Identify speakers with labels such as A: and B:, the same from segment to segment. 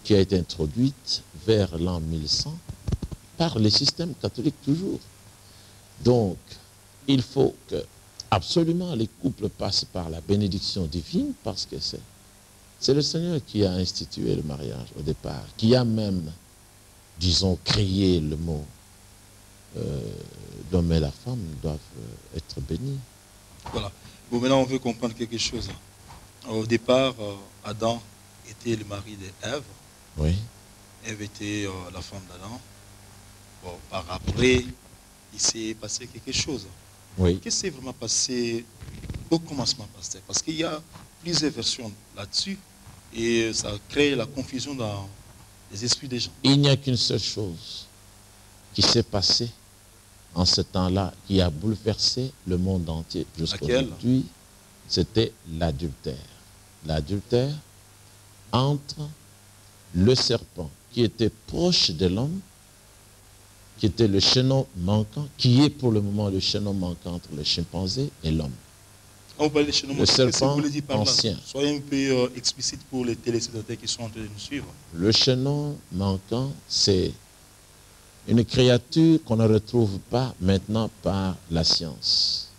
A: qui a été introduite vers l'an 1100 par le système catholique toujours. Donc, il faut que absolument les couples passent par la bénédiction divine parce que c'est le Seigneur qui a institué le mariage au départ, qui a même, disons, créé le mot. L'homme et la femme doivent être bénis.
B: Voilà. Bon, maintenant, on veut comprendre quelque chose. Au départ, Adam était le mari d'Ève.
A: Oui.
B: Ève était la femme d'Adam. Bon, par après, il s'est passé quelque chose.
A: Oui.
B: Qu'est-ce qui s'est vraiment passé au commencement, pasteur? Parce qu'il y a plusieurs versions là-dessus et ça crée la confusion dans les esprits des gens.
A: Il n'y a qu'une seule chose qui s'est passée en ce temps-là, qui a bouleversé le monde entier jusqu'à aujourd'hui, c'était l'adultère. L'adultère entre le serpent qui était proche de l'homme, qui était le chaînon manquant, qui est pour le moment le chaînon manquant entre le chimpanzé et l'homme.
B: On parle de chaînon manquant,
A: le serpent ancien.
B: Soyez un peu explicite pour les téléspectateurs qui sont en train de nous suivre.
A: Le chaînon manquant, c'est une créature qu'on ne retrouve pas maintenant par la science,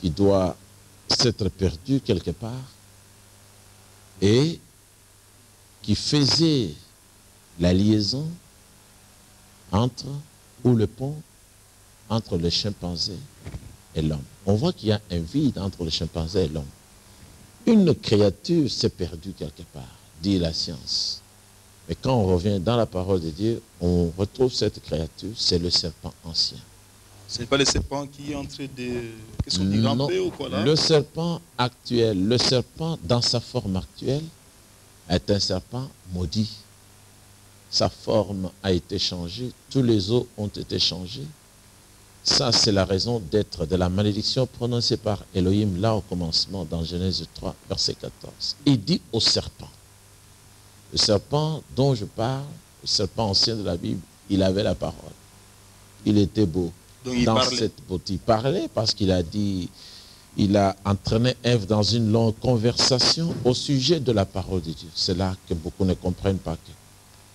A: qui doit s'être perdue quelque part et qui faisait la liaison entre, ou le pont entre le chimpanzé et l'homme. On voit qu'il y a un vide entre le chimpanzé et l'homme. Une créature s'est perdue quelque part, dit la science. Mais quand on revient dans la parole de Dieu, on retrouve cette créature, c'est le serpent ancien.
B: Ce n'est pas le serpent qui est en train de... Qu'est-ce qu'on dit, ramper ou quoi là?
A: Le serpent actuel, le serpent dans sa forme actuelle est un serpent maudit. Sa forme a été changée, tous les os ont été changés. Ça, c'est la raison d'être de la malédiction prononcée par Elohim là au commencement dans Genèse 3, verset 14. Il dit au serpent. Le serpent dont je parle, le serpent ancien de la Bible, il avait la parole. Il était beau.
B: Donc il
A: dans
B: parlait.
A: cette beauté, il parlait parce qu'il a dit, il a entraîné Ève dans une longue conversation au sujet de la parole de Dieu. C'est là que beaucoup ne comprennent pas que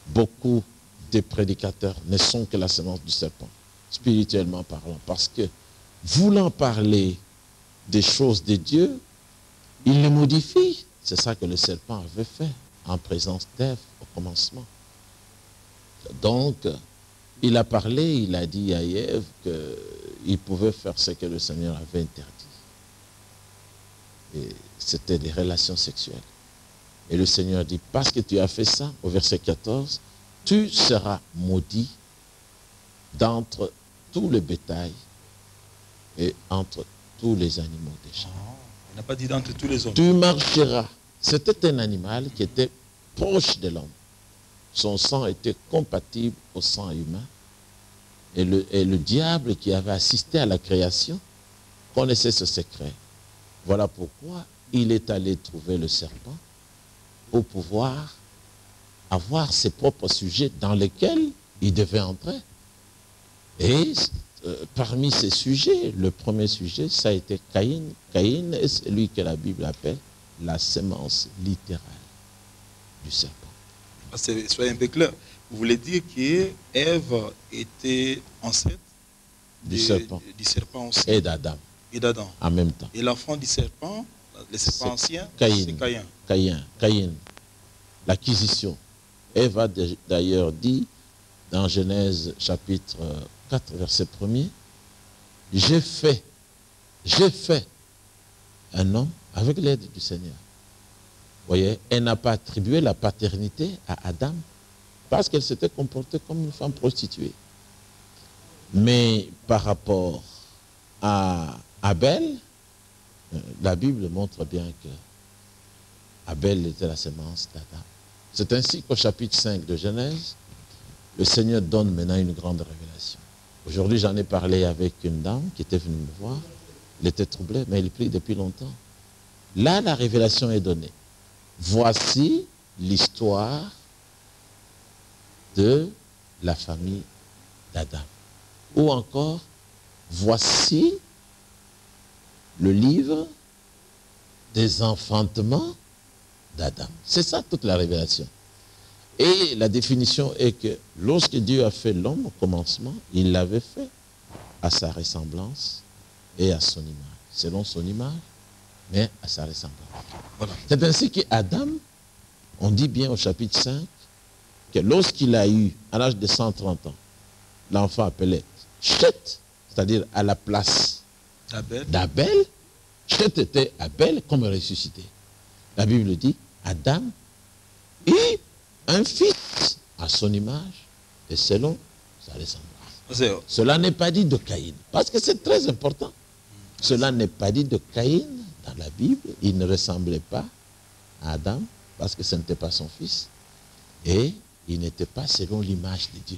A: beaucoup des prédicateurs ne sont que la semence du serpent, spirituellement parlant. Parce que, voulant parler des choses de Dieu, il les modifie. C'est ça que le serpent avait fait en présence d'Ève au commencement. Donc, il a parlé, il a dit à Ève qu'il pouvait faire ce que le Seigneur avait interdit. Et c'était des relations sexuelles. Et le Seigneur dit, parce que tu as fait ça, au verset 14, tu seras maudit d'entre tout le bétail et entre tous les animaux des champs.
B: Il n'a pas dit d'entre tous les hommes.
A: Tu marcheras. C'était un animal qui était proche de l'homme. Son sang était compatible au sang humain. Et le diable qui avait assisté à la création connaissait ce secret. Voilà pourquoi il est allé trouver le serpent pour pouvoir avoir ses propres sujets dans lesquels il devait entrer. Et parmi ces sujets, le premier sujet, ça a été Caïn. Caïn est celui que la Bible appelle la semence littérale du serpent.
B: Soyez un peu clair. Vous voulez dire qu'Ève était enceinte
A: du serpent
B: ancien
A: et d'Adam.
B: Et d'Adam.
A: En même temps.
B: Et l'enfant du serpent, le serpent ancien, c'est Caïn.
A: Caïn. L'acquisition. Ève a d'ailleurs dit dans Genèse chapitre 4, verset 1er, j'ai fait un homme avec l'aide du Seigneur. Vous voyez, elle n'a pas attribué la paternité à Adam parce qu'elle s'était comportée comme une femme prostituée. Mais par rapport à Abel, la Bible montre bien que Abel était la semence d'Adam. C'est ainsi qu'au chapitre 5 de Genèse, le Seigneur donne maintenant une grande révélation. Aujourd'hui, j'en ai parlé avec une dame qui était venue me voir. Elle était troublée, mais elle prie depuis longtemps. Là, la révélation est donnée. Voici l'histoire de la famille d'Adam. Ou encore, voici le livre des enfantements d'Adam. C'est ça toute la révélation. Et la définition est que lorsque Dieu a fait l'homme au commencement, il l'avait fait à sa ressemblance et à son image. Selon son image, mais à sa ressemblance. Voilà. C'est ainsi qu'Adam, on dit bien au chapitre 5, que lorsqu'il a eu, à l'âge de 130 ans, l'enfant appelé Chet, c'est-à-dire à la place d'Abel, Chet était Abel comme ressuscité. La Bible dit, Adam eut un fils à son image et selon sa ressemblance. Cela n'est pas dit de Caïn, parce que c'est très important. Cela n'est pas dit de Caïn dans la Bible. Il ne ressemblait pas à Adam, parce que ce n'était pas son fils. Et il n'était pas selon l'image de Dieu.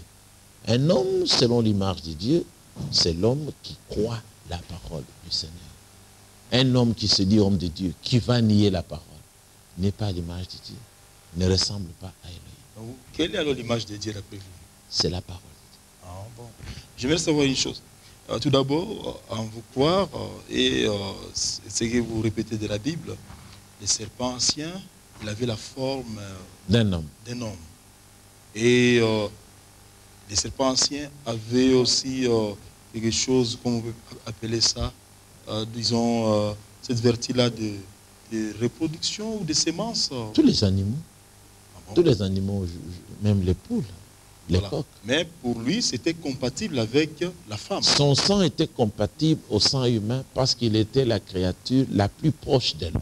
A: Un homme selon l'image de Dieu, c'est l'homme qui croit la parole du Seigneur. Un homme qui se dit homme de Dieu, qui va nier la parole, n'est pas l'image de Dieu, ne ressemble pas à Elohim.
B: Quelle est alors l'image de Dieu d'après vous?
A: C'est la parole.
B: Ah, bon. J'aimerais savoir une chose. Tout d'abord, en vous croire, et ce que vous répétez de la Bible, le serpent ancien, il avait la forme
A: d'un homme.
B: Et les serpents anciens avaient aussi quelque chose, comme on peut appeler ça, disons, cette vertu-là de reproduction ou de sémence.
A: Tous les animaux. Ah bon? Tous les animaux, même les poules, les coqs.
B: Mais pour lui, c'était compatible avec la femme.
A: Son sang était compatible au sang humain parce qu'il était la créature la plus proche d'elle.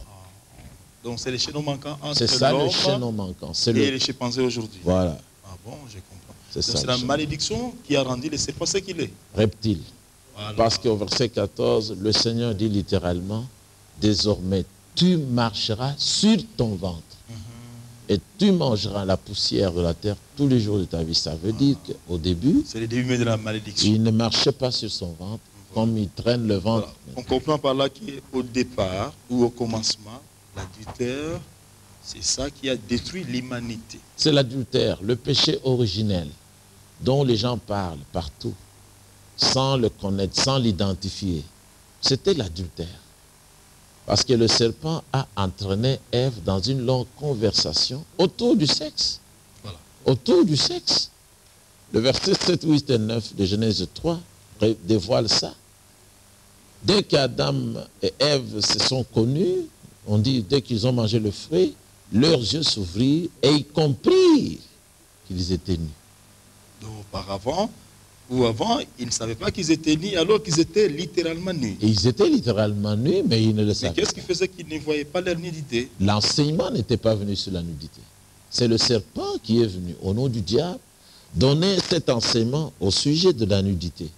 B: Donc c'est le chaînon manquant entre
A: c'est ça le chaînon manquant.
B: Et le chimpanzé aujourd'hui.
A: Voilà.
B: Ah bon, je comprends.
A: C'est
B: la malédiction qui a rendu le serpent ce qu'il est.
A: Reptile. Voilà. Parce qu'au verset 14, le Seigneur dit littéralement, désormais tu marcheras sur ton ventre et tu mangeras la poussière de la terre tous les jours de ta vie. Ça veut dire qu'au début,
B: c'est le début de la malédiction.
A: Il ne marchait pas sur son ventre comme il traîne le ventre.
B: Voilà. On comprend par là qu'au départ ou au commencement, l'adultère, c'est ça qui a détruit l'humanité.
A: C'est l'adultère, le péché originel dont les gens parlent partout, sans le connaître, sans l'identifier. C'était l'adultère. Parce que le serpent a entraîné Ève dans une longue conversation autour du sexe.
B: Voilà.
A: Autour du sexe. Le verset 7, 8 et 9 de Genèse 3 dévoile ça. Dès qu'Adam et Ève se sont connus, on dit, dès qu'ils ont mangé le fruit, leurs yeux s'ouvrirent et ils comprirent qu'ils étaient nus.
B: Donc auparavant, ou avant, ils ne savaient pas qu'ils étaient nus alors qu'ils étaient littéralement nus.
A: Et ils étaient littéralement nus, mais ils ne le savaient pas.
B: Mais qu'est-ce qui faisait qu'ils ne voyaient pas leur nudité?
A: L'enseignement n'était pas venu sur la nudité. C'est le serpent qui est venu, au nom du diable, donner cet enseignement au sujet de la nudité.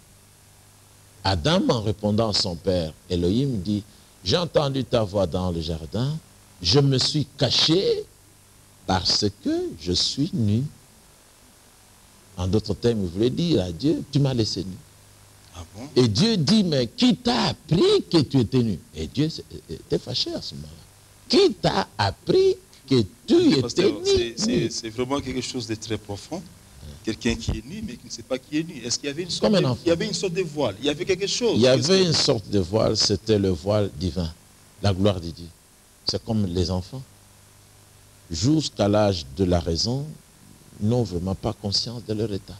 A: Adam, en répondant à son père, Elohim dit, j'ai entendu ta voix dans le jardin, je me suis caché parce que je suis nu. En d'autres termes, il voulait dire à Dieu, tu m'as laissé nu.
B: Ah bon?
A: Et Dieu dit, mais qui t'a appris que tu étais nu? Et Dieu était fâché à ce moment-là. Qui t'a appris que tu étais nu?
B: C'est vraiment quelque chose de très profond. Quelqu'un qui est nu, mais qui ne sait pas qui est nu. Est-ce qu'il y avait une sorte de voile? Il y avait quelque chose?
A: Il y avait une sorte de voile, c'était le voile divin, la gloire de Dieu. C'est comme les enfants. Jusqu'à l'âge de la raison, ils n'ont vraiment pas conscience de leur état.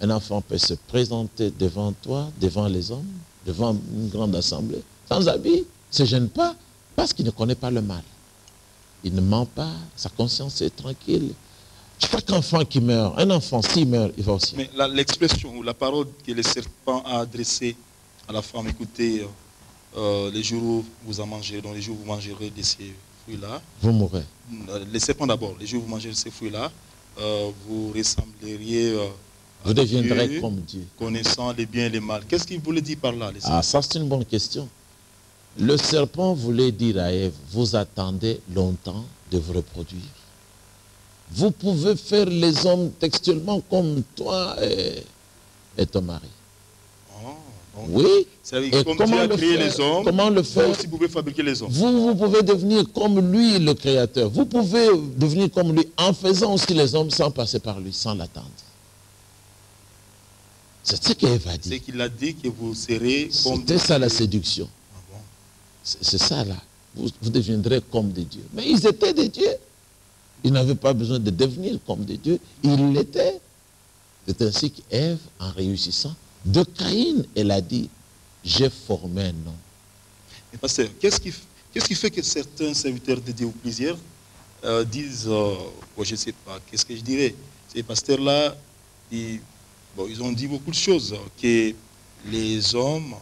A: Un enfant peut se présenter devant toi, devant les hommes, devant une grande assemblée, sans habit, ne se gêne pas, parce qu'il ne connaît pas le mal. Il ne ment pas, sa conscience est tranquille. Chaque enfant qui meurt, un enfant, s'il meurt, il va aussi.
B: Mais l'expression ou la parole que le serpent a adressée à la femme, écoutez, les jours où vous en mangerez, donc les jours où vous mangerez de ces fruits-là.
A: Vous mourrez.
B: Les serpents d'abord, les jours où vous mangerez de ces fruits-là, vous ressembleriez
A: vous deviendrez Dieu, comme Dieu.
B: Connaissant les biens et les mal. Qu'est-ce qu'il voulait dire par là?
A: Ah, ça c'est une bonne question. Le serpent voulait dire à Ève, vous attendez longtemps de vous reproduire. Vous pouvez faire les hommes textuellement comme toi et ton mari.
B: Oh,
A: oui.
B: Et comme Dieu a créé les hommes,
A: comment le faire?
B: Vous aussi pouvez fabriquer les hommes.
A: Vous pouvez devenir comme lui, le Créateur. Vous pouvez devenir comme lui en faisant aussi les hommes sans passer par lui, sans l'attendre. C'est ce qu'Ève a dit.
B: C'est qu'il a dit que vous serez comme...
A: C'était ça la séduction.
B: Ah bon?
A: C'est ça là. vous deviendrez comme des dieux. Mais ils étaient des dieux. Ils n'avaient pas besoin de devenir comme des dieux. Ils l'étaient. C'est ainsi qu'Ève, en réussissant, de Caïn, elle a dit, j'ai formé un homme.
B: Mais pasteur, qu'est-ce qui fait que certains serviteurs de Dieu ou plusieurs disent, je ne sais pas, qu'est-ce que je dirais? Ces pasteurs-là, ils ont dit beaucoup de choses, que les hommes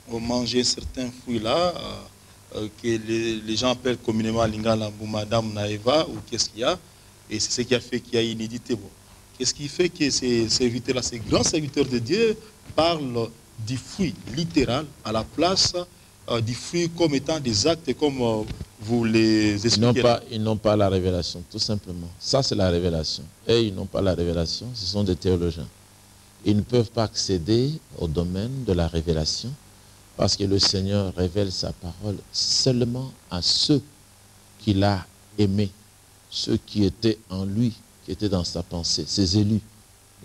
B: ont mangé certains fruits-là, que les gens appellent communément Lingala ou Madame Naïva, ou qu'est-ce qu'il y a, et c'est ce qui a fait qu'il y a une hérédité. Bon. Qu'est-ce qui fait que ces serviteurs-là, ces grands serviteurs de Dieu, parlent du fruit littéral à la place du fruit comme étant des actes, comme vous les expliquez?
A: Ils n'ont pas la révélation, tout simplement. Ça, c'est la révélation. Et ils n'ont pas la révélation, ce sont des théologiens. Ils ne peuvent pas accéder au domaine de la révélation parce que le Seigneur révèle sa parole seulement à ceux qu'il a aimés, ceux qui étaient en lui, qui étaient dans sa pensée, ses élus.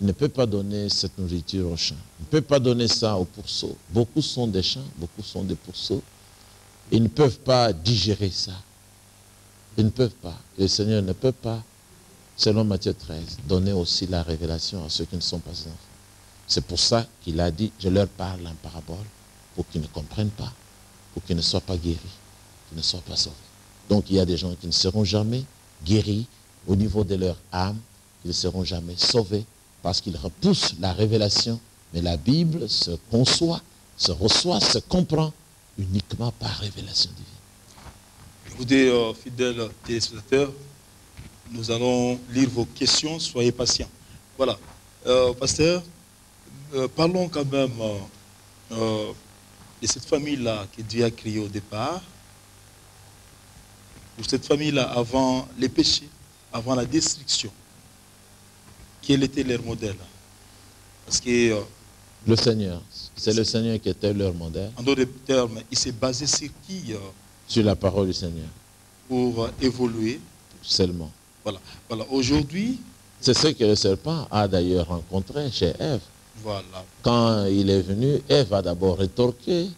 A: Il ne peut pas donner cette nourriture aux champs. Il ne peut pas donner ça aux pourceaux. Beaucoup sont des champs, beaucoup sont des pourceaux. Ils ne peuvent pas digérer ça. Ils ne peuvent pas. Le Seigneur ne peut pas, selon Matthieu 13, donner aussi la révélation à ceux qui ne sont pas ses enfants. C'est pour ça qu'il a dit, je leur parle en parabole, pour qu'ils ne comprennent pas, pour qu'ils ne soient pas guéris, qu'ils ne soient pas sauvés. Donc il y a des gens qui ne seront jamais guéris au niveau de leur âme, ils ne seront jamais sauvés, parce qu'ils repoussent la révélation. Mais la Bible se conçoit, se reçoit, se comprend uniquement par révélation divine.
B: Écoutez, fidèles téléspectateurs, nous allons lire vos questions, soyez patients. Voilà. Pasteur, parlons quand même de cette famille-là que Dieu a créée au départ. Pour cette famille-là, avant les péchés, avant la destruction, quel était leur modèle? Parce que
A: le Seigneur, c'est le Seigneur qui était leur modèle.
B: En d'autres termes, il s'est basé sur qui?
A: Sur la parole du Seigneur.
B: Pour évoluer.
A: Seulement.
B: Voilà. Voilà. Aujourd'hui.
A: C'est ce que le serpent a d'ailleurs rencontré chez Ève.
B: Voilà.
A: Quand il est venu, Ève a d'abord rétorqué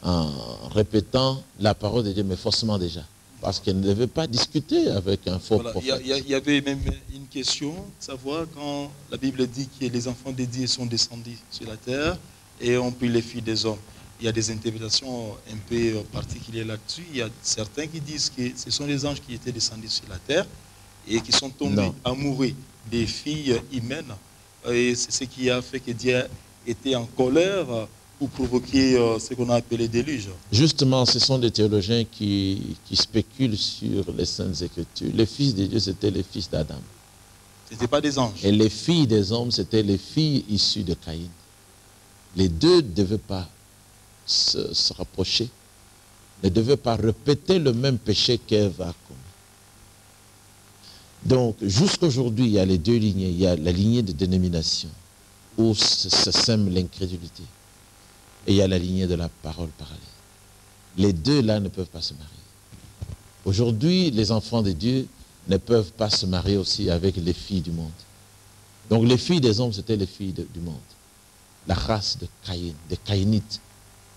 A: en répétant la parole de Dieu, mais faussement déjà. Parce qu'elle ne devait pas discuter avec un faux prophète.
B: Il y avait même une question, savoir quand la Bible dit que les enfants de Dieu sont descendus sur la terre et ont pris les filles des hommes. Il y a des interprétations un peu particulières là-dessus. Il y a certains qui disent que ce sont les anges qui étaient descendus sur la terre et qui sont tombés amoureux des filles humaines. Et c'est ce qui a fait que Dieu était en colère pour provoquer ce qu'on a appelé déluge.
A: Justement, ce sont des théologiens qui spéculent sur les Saintes Écritures. Les fils de Dieu, c'était les fils d'Adam.
B: Ce n'étaient pas des anges.
A: Et les filles des hommes, c'était les filles issues de Caïn. Les deux ne devaient pas se rapprocher, ne devaient pas répéter le même péché qu'Ève a commis. Donc, jusqu'aujourd'hui, il y a les deux lignées. Il y a la lignée de dénomination, où se sème l'incrédulité. Et il y a la lignée de la parole parallèle. Les deux là ne peuvent pas se marier. Aujourd'hui, les enfants de Dieu ne peuvent pas se marier aussi avec les filles du monde. Donc les filles des hommes, c'était les filles du monde. La race de Caïn, des Caïnites,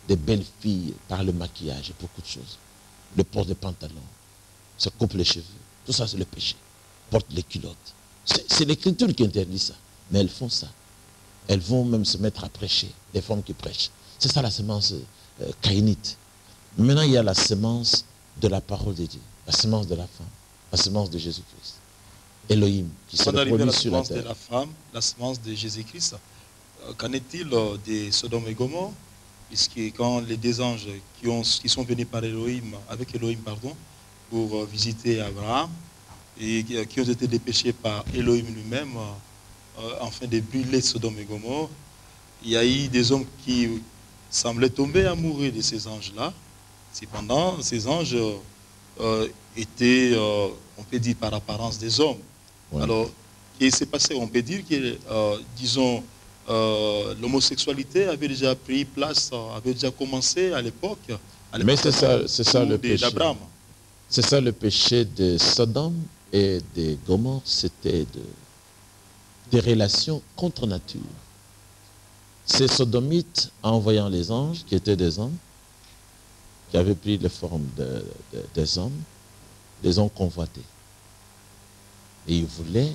A: des belles filles par le maquillage et beaucoup de choses. Le port des pantalons, se coupe les cheveux, tout ça c'est le péché. Porte les culottes. C'est l'Écriture qui interdit ça. Mais elles font ça. Elles vont même se mettre à prêcher, des femmes qui prêchent. C'est ça la semence caïnite. Maintenant, il y a la semence de la parole de Dieu, la semence de la femme, la semence de Jésus-Christ. Elohim, qui se reproduit sur la terre.
B: De la femme, la semence de Jésus-Christ. Qu'en est-il des Sodome et Gomorrhe? Puisque quand les deux anges qui sont venus par Elohim, avec Elohim, pardon, pour visiter Abraham, et qui ont été dépêchés par Elohim lui-même, afin de brûler Sodome et Gomorrhe, il y a eu des hommes qui semblaient tomber amoureux de ces anges-là. Cependant, ces anges étaient, on peut dire, par apparence des hommes. Ouais. Alors, qu'est-ce qui s'est passé? On peut dire que, disons, l'homosexualité avait déjà pris place, avait déjà commencé à l'époque.
A: Mais c'est ça le péché.
B: d'Abraham.
A: C'est ça le péché de Sodome et de Gomorrhe, c'était des relations contre nature. Ces sodomites, en voyant les anges, qui étaient des hommes, qui avaient pris les formes des hommes, les ont convoités. Et ils voulaient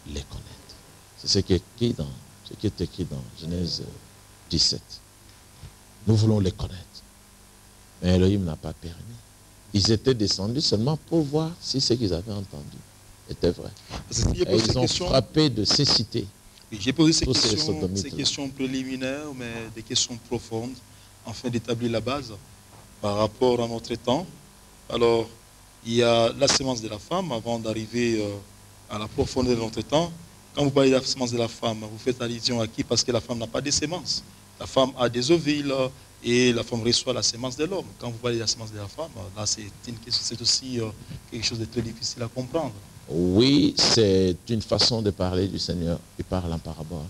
A: les connaître. C'est ce qui est écrit dans Genèse 17. Nous voulons les connaître. Mais Elohim n'a pas permis. Ils étaient descendus seulement pour voir si ce qu'ils avaient entendu était vrai. Et ils ont frappé de cécité.
B: J'ai posé ces questions préliminaires, mais des questions profondes, afin d'établir la base par rapport à notre temps. Alors, il y a la sémence de la femme, avant d'arriver à la profondeur de notre temps. Quand vous parlez de la sémence de la femme, vous faites allusion à qui? Parce que la femme n'a pas de sémence. La femme a des ovules et la femme reçoit la sémence de l'homme. Quand vous parlez de la sémence de la femme, là c'est aussi quelque chose de très difficile à comprendre.
A: Oui, c'est une façon de parler du Seigneur. Il parle en parabole.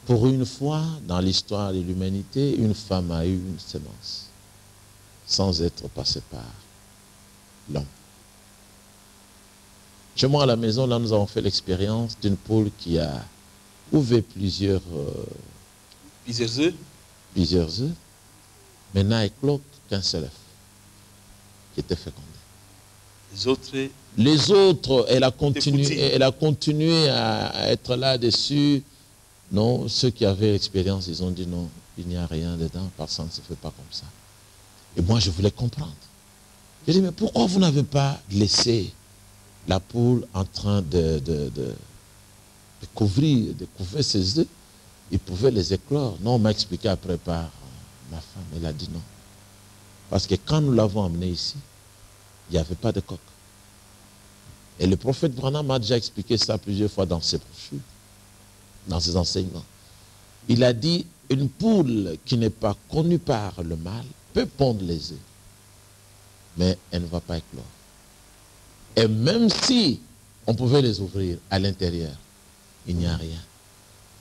A: Pour une fois, dans l'histoire de l'humanité, une femme a eu une sémence, sans être passée par l'homme. Chez moi à la maison, là, nous avons fait l'expérience d'une poule qui a ouvert plusieurs œufs, mais n'a éclos qu'un seul œuf, qui était fécondé. Les autres, elle a continué à être là-dessus. Non, ceux qui avaient l'expérience, ils ont dit non, il n'y a rien dedans, parce que ça ne se fait pas comme ça. Et moi, je voulais comprendre. Je dis, mais pourquoi vous n'avez pas laissé la poule en train de couvrir ses œufs? Il pouvait les éclore. Non, on m'a expliqué après par ma femme. Elle a dit non. Parce que quand nous l'avons amené ici, il n'y avait pas de coq. Et le prophète Branham m'a déjà expliqué ça plusieurs fois dans ses brochures, dans ses enseignements. Il a dit, une poule qui n'est pas connue par le mâle peut pondre les œufs, mais elle ne va pas éclore. Et même si on pouvait les ouvrir à l'intérieur, il n'y a rien.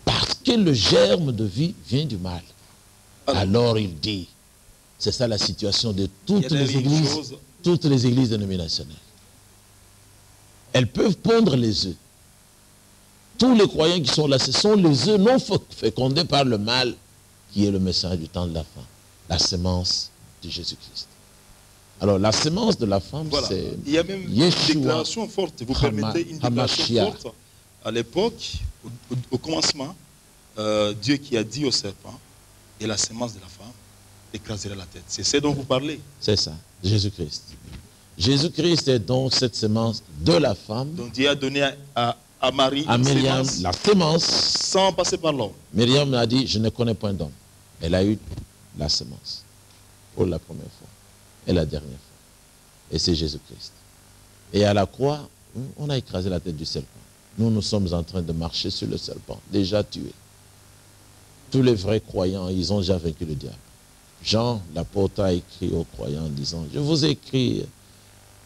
A: Parce que le germe de vie vient du mâle. Alors il dit, c'est ça la situation de toutes les églises dénominationnelles. Elles peuvent pondre les œufs. Tous les croyants qui sont là, ce sont les œufs non fécondés par le mâle qui est le message du temps de la fin. La sémence de Jésus-Christ. Alors la sémence de la femme, voilà. C'est
B: il y a même une déclaration forte. Vous permettez une déclaration forte. À l'époque, au commencement, Dieu qui a dit au serpent, et la sémence de la femme écrasera la tête. C'est ce dont vous parlez.
A: C'est ça, Jésus-Christ. Jésus-Christ est donc cette sémence de la femme.
B: Donc Dieu a donné à Marie
A: Myriam la sémence.
B: Sans passer par l'homme.
A: Myriam a dit, je ne connais point d'homme. Elle a eu la sémence pour la première fois et la dernière fois. Et c'est Jésus-Christ. Et à la croix, on a écrasé la tête du serpent. Nous sommes en train de marcher sur le serpent, déjà tué. Tous les vrais croyants, ils ont déjà vaincu le diable. Jean, l'apôtre, a écrit aux croyants en disant, je vous écris,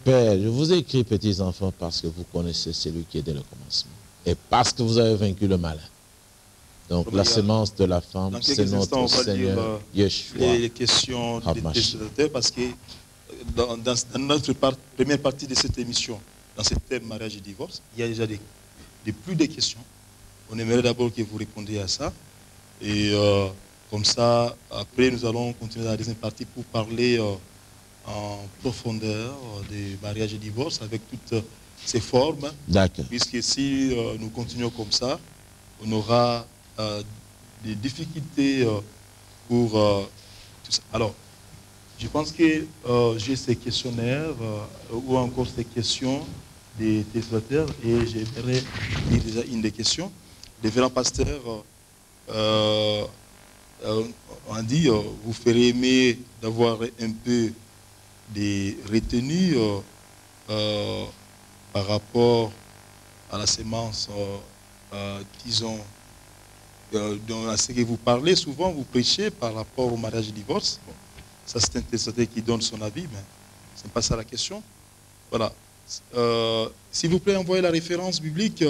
A: Père, je vous ai écrit, petits enfants, parce que vous connaissez celui qui est dès le commencement. Et parce que vous avez vaincu le malin. Donc la sémence de la femme, c'est notre Seigneur Yeshua.
B: Les questions des téléspectateurs, parce que dans notre première partie de cette émission, dans ce thème mariage et divorce, il y a déjà plus de questions. On aimerait d'abord que vous répondiez à ça. Et comme ça, après, nous allons continuer dans la deuxième partie pour parler en profondeur des mariages et divorces avec toutes ces formes.
A: D'accord.
B: Puisque si nous continuons comme ça, on aura des difficultés pour tout ça. Alors, je pense que j'ai ces questionnaires ou encore ces questions des téléspectateurs et j'aimerais lire déjà une des questions. Les révérends pasteurs on dit, vous ferez aimer d'avoir un peu des retenues par rapport à la sémence, disons, à ce que vous parlez souvent, vous prêchez par rapport au mariage et divorce. Bon, ça c'est un téléspectateur qui donne son avis, mais ce n'est pas ça la question. Voilà. S'il vous plaît, envoyez la référence biblique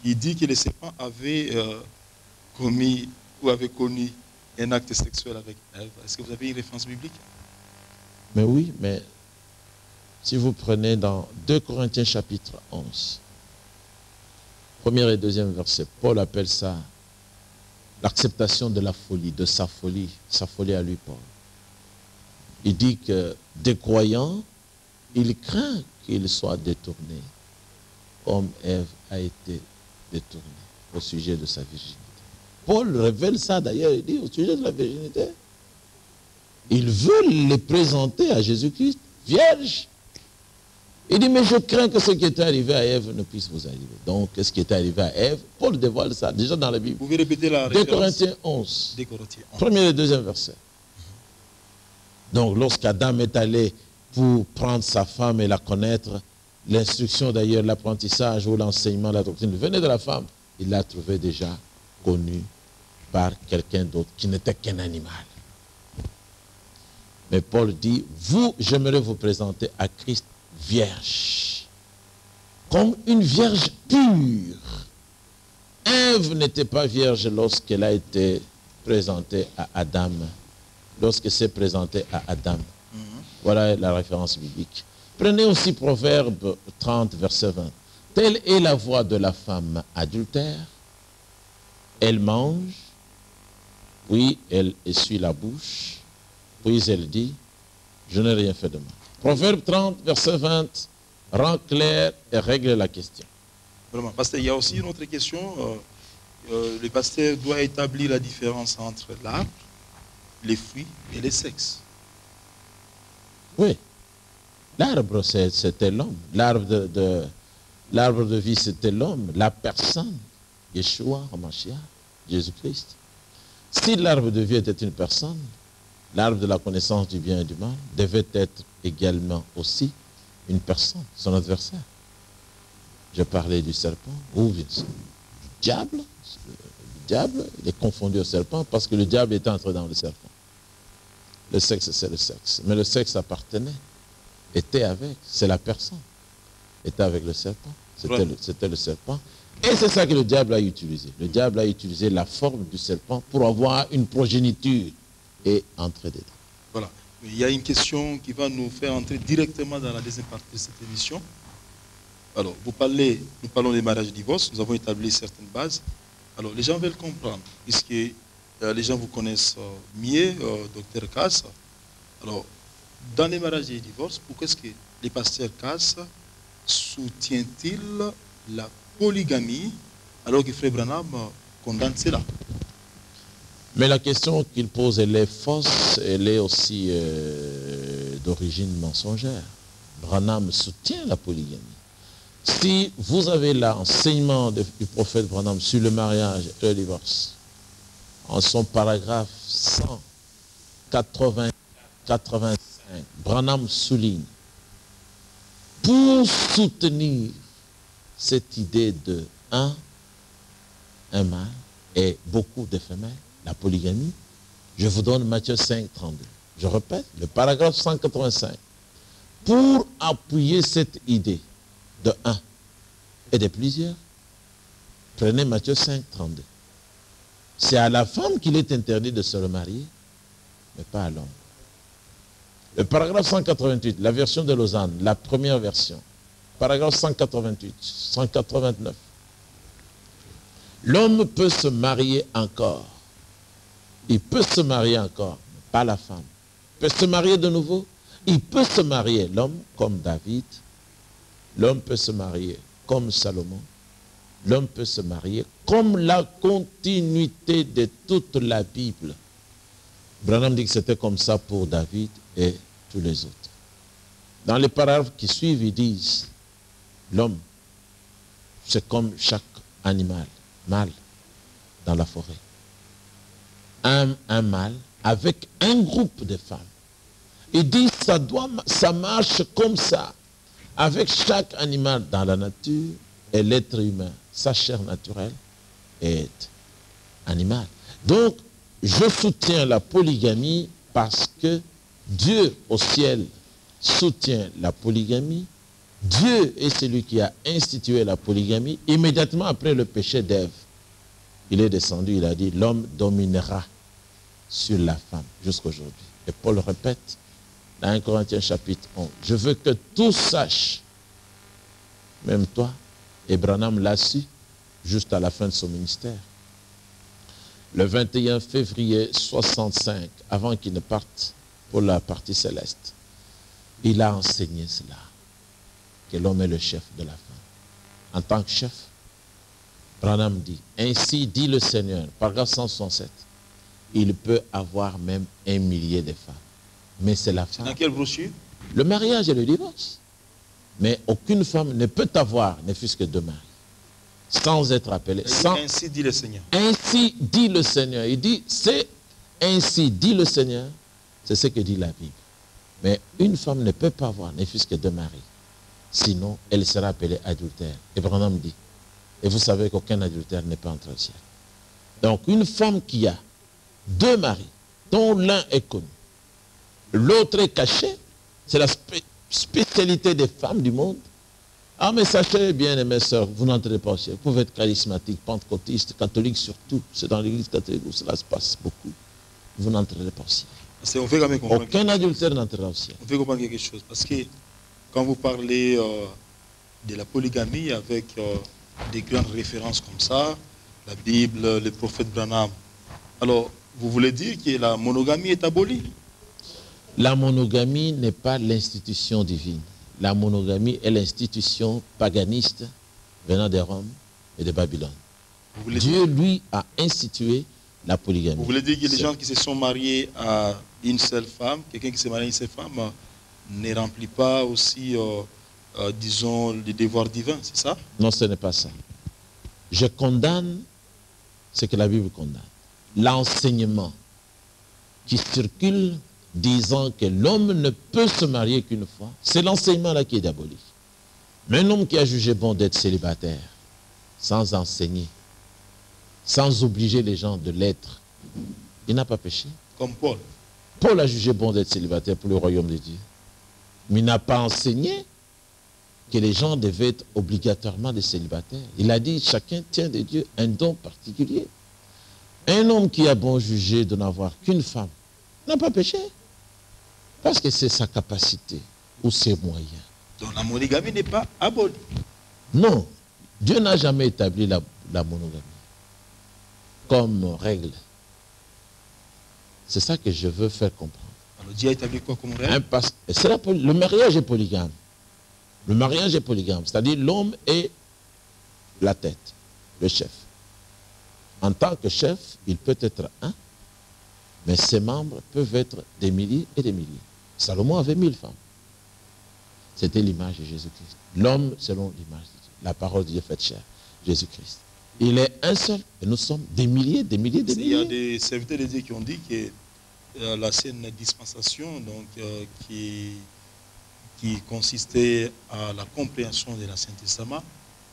B: qui dit que les serpents avaient commis ou avaient connu un acte sexuel avec Ève. Est-ce que vous avez une référence biblique?
A: Mais oui, mais si vous prenez dans 2 Corinthiens chapitre 11, premier et deuxième verset, Paul appelle ça l'acceptation de la folie, de sa folie à lui, Paul. il dit que des croyants, il craint qu'ils soient détournés, comme Ève a été détournée au sujet de sa virginité. Paul révèle ça d'ailleurs, il dit au sujet de la virginité. Ils veulent les présenter à Jésus-Christ vierge. Il dit, mais je crains que ce qui est arrivé à Ève ne puisse vous arriver. Donc, qu'est-ce qui est arrivé à Ève? Paul dévoile ça déjà dans la Bible.
B: Vous pouvez répéter la
A: 2
B: référence?
A: Corinthiens 11,
B: 2 Corinthiens 11.
A: premier et deuxième verset. Donc, lorsqu'Adam est allé pour prendre sa femme et la connaître, l'instruction d'ailleurs, l'apprentissage ou l'enseignement, la doctrine venait de la femme. Il l'a trouvée déjà connue par quelqu'un d'autre qui n'était qu'un animal. Mais Paul dit, vous, j'aimerais vous présenter à Christ vierge, comme une vierge pure. Ève n'était pas vierge lorsqu'elle a été présentée à Adam, lorsqu'elle s'est présentée à Adam. Voilà la référence biblique. Prenez aussi Proverbe 30, verset 20. Telle est la voix de la femme adultère. Elle mange, puis elle essuie la bouche, puis elle dit, je n'ai rien fait de mal. Proverbe 30, verset 20, rend clair et règle la question.
B: Vraiment, pasteur, il y a aussi une autre question. Le pasteur doit établir la différence entre l'arbre, les fruits et les sexes.
A: Oui. L'arbre, c'était l'homme. L'arbre de vie, c'était l'homme. La personne, Yeshua, Hamashiach, Jésus-Christ. Si l'arbre de vie était une personne, l'arbre de la connaissance du bien et du mal devait être également aussi une personne, son adversaire. Je parlais du serpent, ou bien du diable. Le diable, il est confondu au serpent parce que le diable est entré dans le serpent. Le sexe, c'est le sexe. Mais le sexe appartenait, était avec, c'est la personne. Était avec le serpent. C'était le serpent. Et c'est ça que le diable a utilisé. Le diable a utilisé la forme du serpent pour avoir une progéniture et entrer dedans.
B: Voilà. Il y a une question qui va nous faire entrer directement dans la deuxième partie de cette émission. Alors, nous parlons des mariages et divorces. Nous avons établi certaines bases. Alors, les gens veulent comprendre, puisque les gens vous connaissent mieux, docteur Cass. Alors, dans les mariages et les divorces, pourquoi est-ce que les pasteurs Cass soutiennent-ils la polygamie alors que Frère Branham condamne cela?
A: Mais la question qu'il pose, elle est fausse, elle est aussi d'origine mensongère. Branham soutient la polygamie. Si vous avez l'enseignement du prophète Branham sur le mariage et le divorce, en son paragraphe 185, Branham souligne, pour soutenir cette idée de un mâle et beaucoup de femelles, la polygamie, je vous donne Matthieu 5, 32. Je répète, le paragraphe 185. Pour appuyer cette idée de un et de plusieurs, prenez Matthieu 5, 32. C'est à la femme qu'il est interdit de se remarier, mais pas à l'homme. Le paragraphe 188, la version de Lausanne, la première version. Paragraphe 188, 189. L'homme peut se marier encore. Il peut se marier encore, mais pas la femme. Il peut se marier de nouveau. Il peut se marier, l'homme, comme David. L'homme peut se marier comme Salomon. L'homme peut se marier comme la continuité de toute la Bible. Branham dit que c'était comme ça pour David et tous les autres. Dans les paragraphes qui suivent, ils disent, l'homme, c'est comme chaque animal, mâle, dans la forêt. Un mâle avec un groupe de femmes. Il dit, ça marche comme ça, avec chaque animal dans la nature et l'être humain. Sa chair naturelle est animale. Donc, je soutiens la polygamie parce que Dieu au ciel soutient la polygamie. Dieu est celui qui a institué la polygamie immédiatement après le péché d'Ève. Il est descendu, il a dit, l'homme dominera sur la femme jusqu'aujourd'hui. Et Paul répète dans 1 Corinthiens chapitre 11, je veux que tous sachent, même toi, et Branham l'a su, juste à la fin de son ministère. Le 21 février 65, avant qu'il ne parte, pour la partie céleste. Il a enseigné cela, que l'homme est le chef de la femme. En tant que chef, Branham dit, ainsi dit le Seigneur, paragraphe 167, il peut avoir même 1 millier de femmes. Mais c'est la femme.
B: Dans quelle brochure?
A: Le mariage et le divorce. Mais aucune femme ne peut avoir, ne fût-ce que 2 maris, sans être appelée.
B: Ainsi dit le Seigneur.
A: Ainsi dit le Seigneur. Il dit, c'est ainsi dit le Seigneur, c'est ce que dit la Bible. Mais une femme ne peut pas avoir, ne fût-ce que 2 maris. Sinon, elle sera appelée adultère. Et Branham dit, et vous savez qu'aucun adultère n'est pas entré au ciel. Donc, une femme qui a 2 maris, dont l'un est connu, l'autre est caché, c'est la spécialité des femmes du monde. Ah, mais sachez bien, mes sœurs, vous n'entrez pas au ciel. Vous pouvez être charismatique, pentecôtiste, catholique surtout. C'est dans l'église catholique où cela se passe beaucoup. Vous n'entrerez pas au ciel.
B: On fait quand même comprendre.
A: Aucun adultère n'entrera au ciel.
B: On fait comprendre quelque chose. Parce que quand vous parlez de la polygamie avec des grandes références comme ça, la Bible, le prophète Branham, alors vous voulez dire que la monogamie est abolie?
A: La monogamie n'est pas l'institution divine. La monogamie est l'institution paganiste venant de Rome et de Babylone. Dieu, lui, a institué la polygamie.
B: Vous voulez dire que les gens qui se sont mariés à une seule femme, quelqu'un qui s'est marié à une seule femme, ne remplit pas aussi, disons, les devoirs divins, c'est ça?
A: Non, ce n'est pas ça. Je condamne ce que la Bible condamne. L'enseignement qui circule disant que l'homme ne peut se marier qu'une fois, c'est l'enseignement-là qui est diabolique. Mais un homme qui a jugé bon d'être célibataire, sans enseigner, sans obliger les gens de l'être, il n'a pas péché.
B: Comme Paul.
A: Paul a jugé bon d'être célibataire pour le royaume de Dieu. Mais il n'a pas enseigné que les gens devaient être obligatoirement des célibataires. Il a dit, chacun tient de Dieu un don particulier. Un homme qui a bon jugé de n'avoir qu'une femme n'a pas péché. Parce que c'est sa capacité ou ses moyens.
B: Donc la monogamie n'est pas abolie.
A: Non. Dieu n'a jamais établi la monogamie comme règle. C'est ça que je veux faire comprendre.
B: Alors Dieu a établi quoi comme règle?
A: Le mariage est polygame. Le mariage est polygame. C'est-à-dire l'homme est la tête, le chef. En tant que chef, il peut être un, mais ses membres peuvent être des milliers et des milliers. Salomon avait 1000 femmes. C'était l'image de Jésus-Christ. L'homme selon l'image de Dieu. La parole de Dieu faite chair. Jésus-Christ. Il est un seul et nous sommes des milliers, des milliers, des milliers.
B: Il y a des serviteurs de Dieu qui ont dit que l'ancienne dispensation donc, qui consistait à la compréhension de l'Ancien Testament,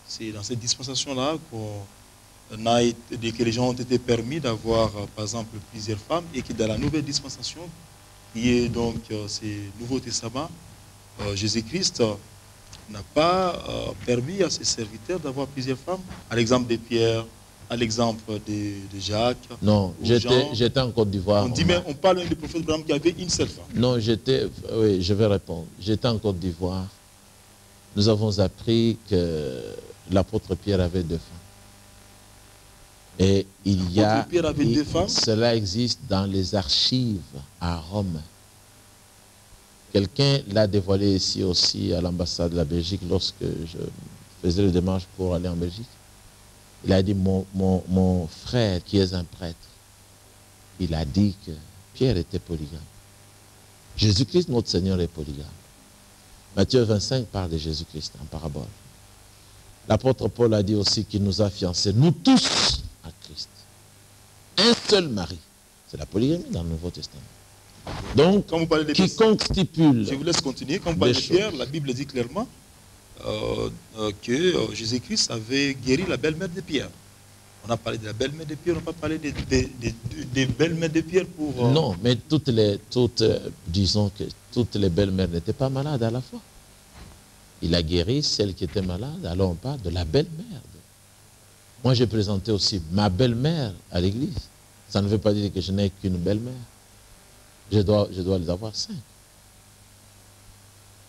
B: c'est dans cette dispensation-là que les gens ont été permis d'avoir, par exemple, plusieurs femmes, et que dans la nouvelle dispensation, qui est donc ce Nouveau Testament, Jésus-Christ n'a pas permis à ses serviteurs d'avoir plusieurs femmes, à l'exemple de Pierre, à l'exemple de Jacques.
A: Non, j'étais en Côte d'Ivoire.
B: On parle du prophète Branham qui avait une seule femme.
A: Non, oui, je vais répondre. J'étais en Côte d'Ivoire. Nous avons appris que l'apôtre Pierre avait 2 femmes. Et il y a,
B: Pierre avait 2 femmes.
A: Cela existe dans les archives à Rome. Quelqu'un l'a dévoilé ici aussi à l'ambassade de la Belgique lorsque je faisais le démarche pour aller en Belgique. Il a dit, mon frère qui est un prêtre, il a dit que Pierre était polygame. Jésus-Christ, notre Seigneur, est polygame. Matthieu 25 parle de Jésus-Christ en parabole. L'apôtre Paul a dit aussi qu'il nous a fiancés, nous tous, à Christ. Un seul mari. C'est la polygamie dans le Nouveau Testament. Donc,
B: quand vous parlez de
A: quiconque stipule...
B: Je vous laisse continuer. Quand vous parlez de Pierre, la Bible dit clairement que Jésus-Christ avait guéri la belle-mère de Pierre. On a parlé de la belle-mère de Pierre, on n'a pas parlé des belles-mères de Pierre pour...
A: Non, mais disons que toutes les belles-mères n'étaient pas malades à la fois. Il a guéri celle qui était malade, alors on parle de la belle-mère. Moi, j'ai présenté aussi ma belle-mère à l'église. Ça ne veut pas dire que je n'ai qu'une belle-mère. Je dois les avoir 5.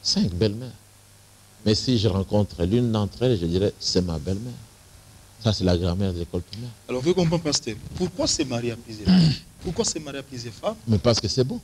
A: 5 belles-mères. Mais si je rencontre l'une d'entre elles, je dirais, c'est ma belle-mère. Ça, c'est la grand-mère de l'école primaire.
B: Alors, vous comprenez, pasteur, pourquoi se marier à plusieurs femmes? Pourquoi se marier à plusieurs femmes?
A: Mais parce que c'est bon.